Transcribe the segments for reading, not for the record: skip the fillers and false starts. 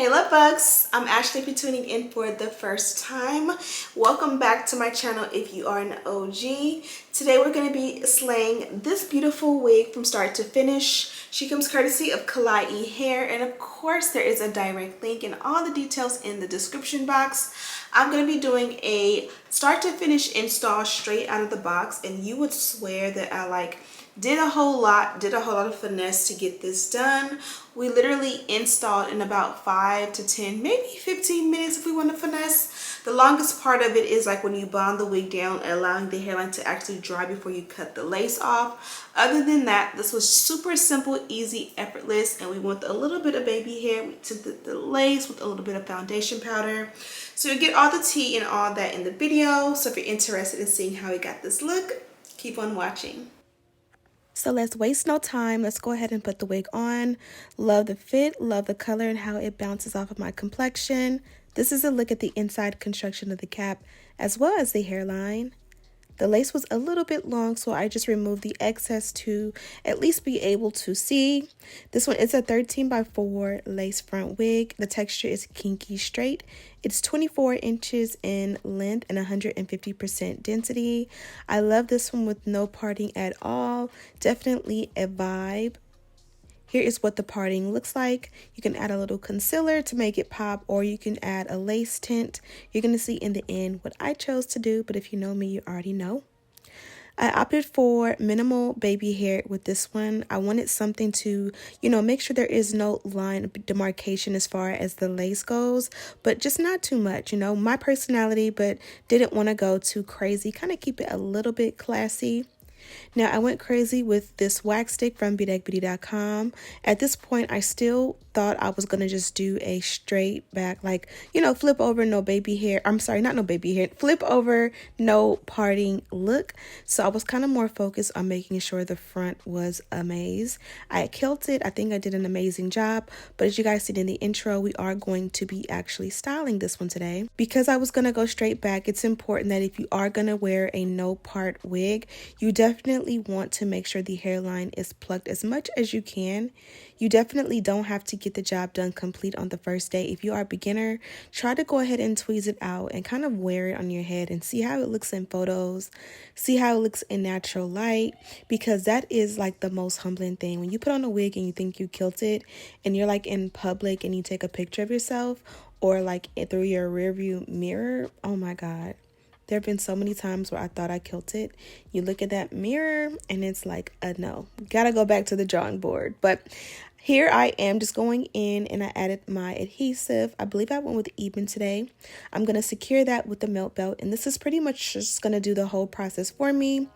Hey love bugs, I'm Ashley. If you're tuning in for the first time, welcome back to my channel if you are an OG. Today we're going to be slaying this beautiful wig from start to finish. She comes courtesy of Klaiyi hair, and of course there is a direct link and all the details in the description box. I'm going to be doing a start to finish install straight out of the box, and you would swear that I did a whole lot of finesse to get this done. We literally installed in about 5 to 10, maybe 15 minutes if we want to finesse. The longest part of it is like when you bond the wig down, allowing the hairline to actually dry before you cut the lace off. Other than that, this was super simple, easy, effortless, and we went a little bit of baby hair. We tinted the lace with a little bit of foundation powder. So you get all the tea and all that in the video. So if you're interested in seeing how we got this look, keep on watching. So let's waste no time. Let's go ahead and put the wig on. Love the fit, love the color and how it bounces off of my complexion. This is a look at the inside construction of the cap as well as the hairline. The lace was a little bit long, so I just removed the excess to at least be able to see. This one is a 13x4 lace front wig. The texture is kinky straight. It's 24 inches in length and 150% density. I love this one with no parting at all. Definitely a vibe. Here is what the parting looks like. You can add a little concealer to make it pop, or you can add a lace tint. You're going to see in the end what I chose to do, but if you know me, you already know. I opted for minimal baby hair with this one. I wanted something to, make sure there is no line of demarcation as far as the lace goes, but just not too much, my personality, but didn't want to go too crazy, kind of keep it a little bit classy. Now, I went crazy with this wax stick from Bedeck.com. At this point, I still thought I was going to just do a straight back, flip over, no baby hair. I'm sorry, not no baby hair. Flip over, no parting look. So I was kind of more focused on making sure the front was a maze. I killed it. I think I did an amazing job. But as you guys see in the intro, we are going to be actually styling this one today. Because I was going to go straight back, it's important that if you are going to wear a no part wig, you definitely want to make sure the hairline is plucked as much as you can. You definitely don't have to get the job done complete on the first day. If you are a beginner, try to go ahead and tweeze it out and kind of wear it on your head and see how it looks in photos, see how it looks in natural light, because that is like the most humbling thing. When you put on a wig and you think you killed it and you're like in public and you take a picture of yourself or like through your rearview mirror, oh my God. There have been so many times where I thought I killed it. You look at that mirror and it's like, no, gotta go back to the drawing board. But here I am just going in and I added my adhesive. I believe I went with even today. I'm going to secure that with the melt belt, and this is pretty much just going to do the whole process for me.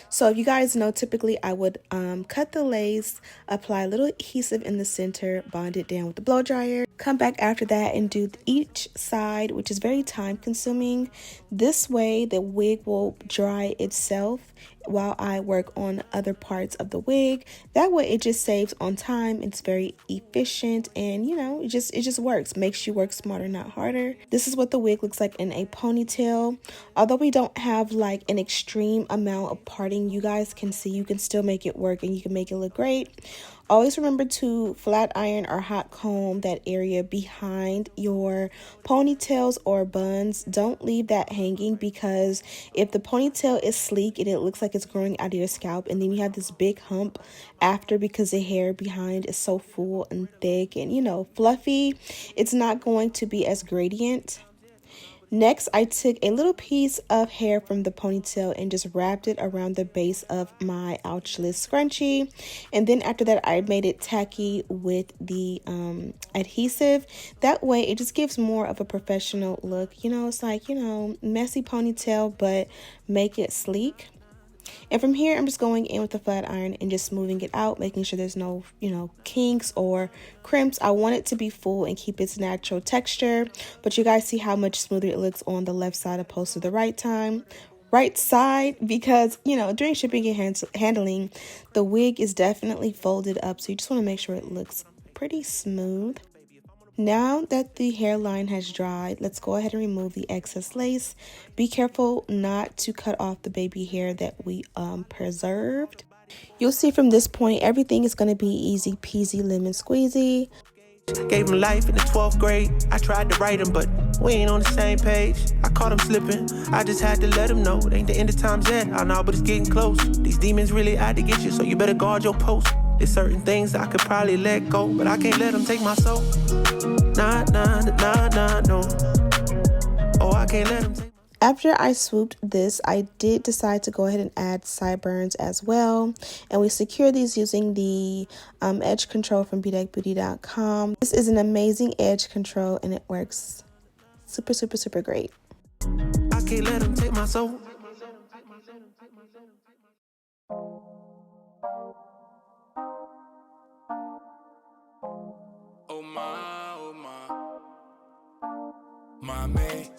So if you guys know, typically I would cut the lace, apply a little adhesive in the center, bond it down with the blow dryer, come back after that and do each side, which is very time consuming. This way the wig will dry itself while I work on other parts of the wig. That way it just saves on time. It's very efficient, and it just works. Makes you work smarter, not harder. This is what the wig looks like in a ponytail. Although we don't have like an extreme amount of parting, you guys can see you can still make it work and you can make it look great. Always remember to flat iron or hot comb that area behind your ponytails or buns. Don't leave that hanging, because if the ponytail is sleek and it looks like it's growing out of your scalp, and then you have this big hump after because the hair behind is so full and thick and fluffy, it's not going to be as gradient. Next, I took a little piece of hair from the ponytail and just wrapped it around the base of my ouchless scrunchie. And then after that, I made it tacky with the adhesive. That way, it just gives more of a professional look. It's like, messy ponytail, but make it sleek. And from here, I'm just going in with the flat iron and just smoothing it out, making sure there's no, kinks or crimps. I want it to be full and keep its natural texture. But you guys see how much smoother it looks on the left side opposed to the right side, because, during shipping and handling, the wig is definitely folded up. So you just want to make sure it looks pretty smooth. Now that the hairline has dried, let's go ahead and remove the excess lace. Be careful not to cut off the baby hair that we preserved. You'll see from this point, everything is going to be easy peasy lemon squeezy. Gave him life in the 12th grade. I tried to write him, but we ain't on the same page. I caught him slipping. I just had to let him know it ain't the end of times yet. I know, but it's getting close. These demons really out to get you, so you better guard your post. There's certain things I could probably let go, but I can't let them take my soul. Nah, nah, nah, nah, no. Oh, I can't let them take. After I swooped this, I did decide to go ahead and add sideburns as well. And we secure these using the edge control from bedeckbeauty.com. This is an amazing edge control and it works super, super, super great. I can't let them take my soul. Oh my man.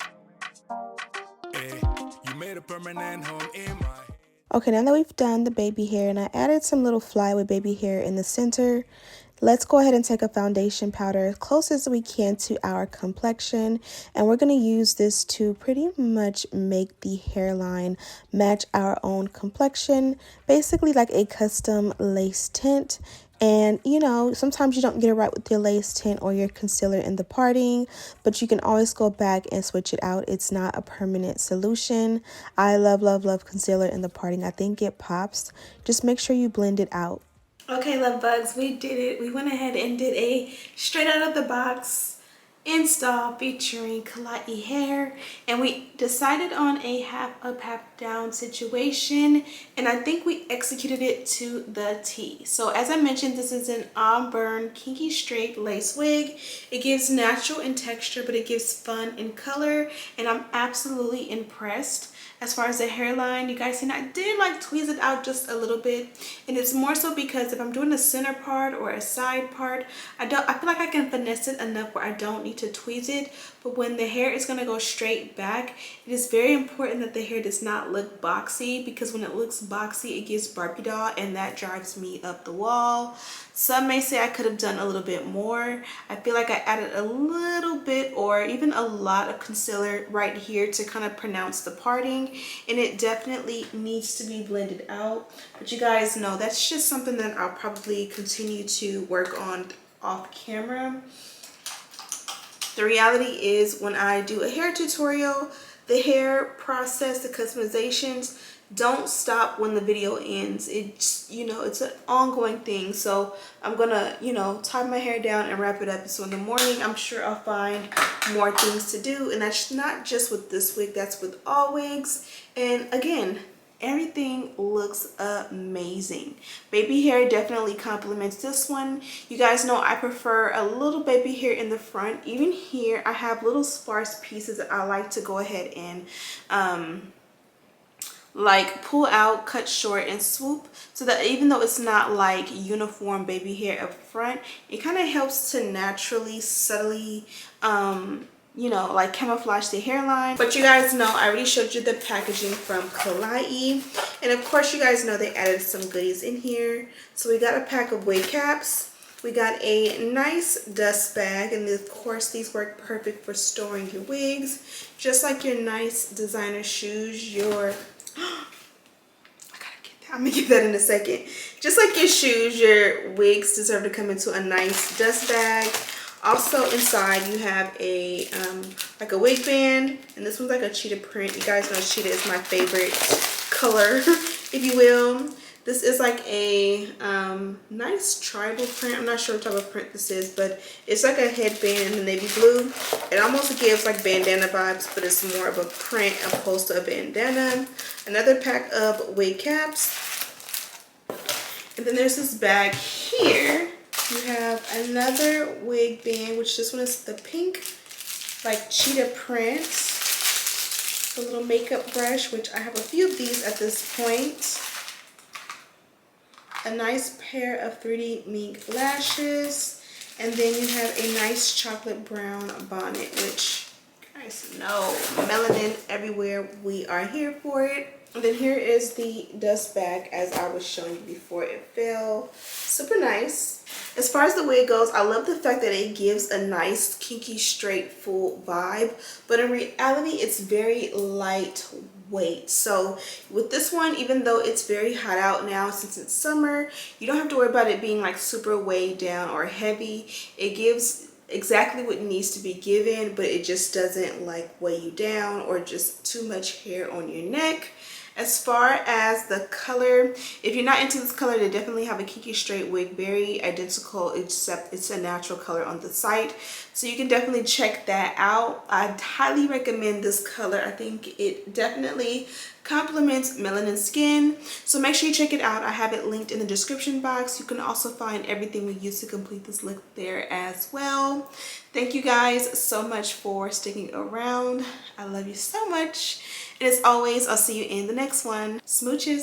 You made a permanent home in my. Okay, now that we've done the baby hair and I added some little flyaway baby hair in the center, let's go ahead and take a foundation powder as close as we can to our complexion. And we're going to use this to pretty much make the hairline match our own complexion. Basically like a custom lace tint. And, you know, sometimes you don't get it right with your lace tint or your concealer in the parting, but you can always go back and switch it out. It's not a permanent solution. I love, love, love concealer in the parting. I think it pops. Just make sure you blend it out. Okay, love bugs, we did it. We went ahead and did a straight out of the box install featuring Klaiyi hair, and we decided on a half up, half down situation, and I think we executed it to the T. So as I mentioned, this is an AUBURN kinky straight lace wig. It gives natural in texture, but it gives fun in color, and I'm absolutely impressed. As far as the hairline, you guys seen, I did like tweeze it out just a little bit, and it's more so because if I'm doing a center part or a side part, I feel like I can finesse it enough where I don't need to tweeze it. But when the hair is going to go straight back, it is very important that the hair does not look boxy, because when it looks boxy, it gives Barbie doll, and that drives me up the wall. Some may say I could have done a little bit more. I feel like I added a little bit or even a lot of concealer right here to kind of pronounce the parting, and it definitely needs to be blended out. But you guys know that's just something that I'll probably continue to work on off camera. The reality is, when I do a hair tutorial, the hair process, the customizations don't stop when the video ends. It's, you know, it's an ongoing thing. So I'm gonna, you know, tie my hair down and wrap it up. So in the morning, I'm sure I'll find more things to do, and that's not just with this wig, that's with all wigs. And again, everything looks amazing. Baby hair definitely complements this one. You guys know I prefer a little baby hair in the front. Even here, I have little sparse pieces that I like to go ahead and like pull out, cut short, and swoop, so that even though it's not like uniform baby hair up front, it kind of helps to naturally, subtly, you know, like camouflage the hairline. But you guys know I already showed you the packaging from Klaiyi, and of course you guys know they added some goodies in here. So we got a pack of wig caps. We got a nice dust bag, and of course these work perfect for storing your wigs, just like your nice designer shoes, your I'm gonna get that in a second. Just like your shoes, your wigs deserve to come into a nice dust bag. Also inside you have a like a wig band, and this one's like a cheetah print. You guys know cheetah is my favorite color, if you will. This is like a nice tribal print. I'm not sure what type of print this is, but it's like a headband in the navy blue. It almost gives like bandana vibes, but it's more of a print opposed to a bandana. Another pack of wig caps. And then there's this bag here. You have another wig band, which this one is the pink, like cheetah print. A little makeup brush, which I have a few of these at this point. A nice pair of 3D mink lashes, and then you have a nice chocolate brown bonnet, which you guys know, melanin everywhere, we are here for it. And then here is the dust bag, as I was showing you before it fell. Super nice. As far as the wig goes, I love the fact that it gives a nice kinky straight full vibe, but in reality it's very light weight. So with this one, even though it's very hot out now since it's summer, you don't have to worry about it being like super weighed down or heavy. It gives exactly what needs to be given, but it just doesn't like weigh you down or just too much hair on your neck. As far as the color, if you're not into this color, they definitely have a Kinky straight wig, very identical, except it's a natural color on the site. So you can definitely check that out. I'd highly recommend this color. I think it definitely complements melanin skin. So make sure you check it out. I have it linked in the description box. You can also find everything we used to complete this look there as well. Thank you guys so much for sticking around. I love you so much. And as always, I'll see you in the next one. Smooches.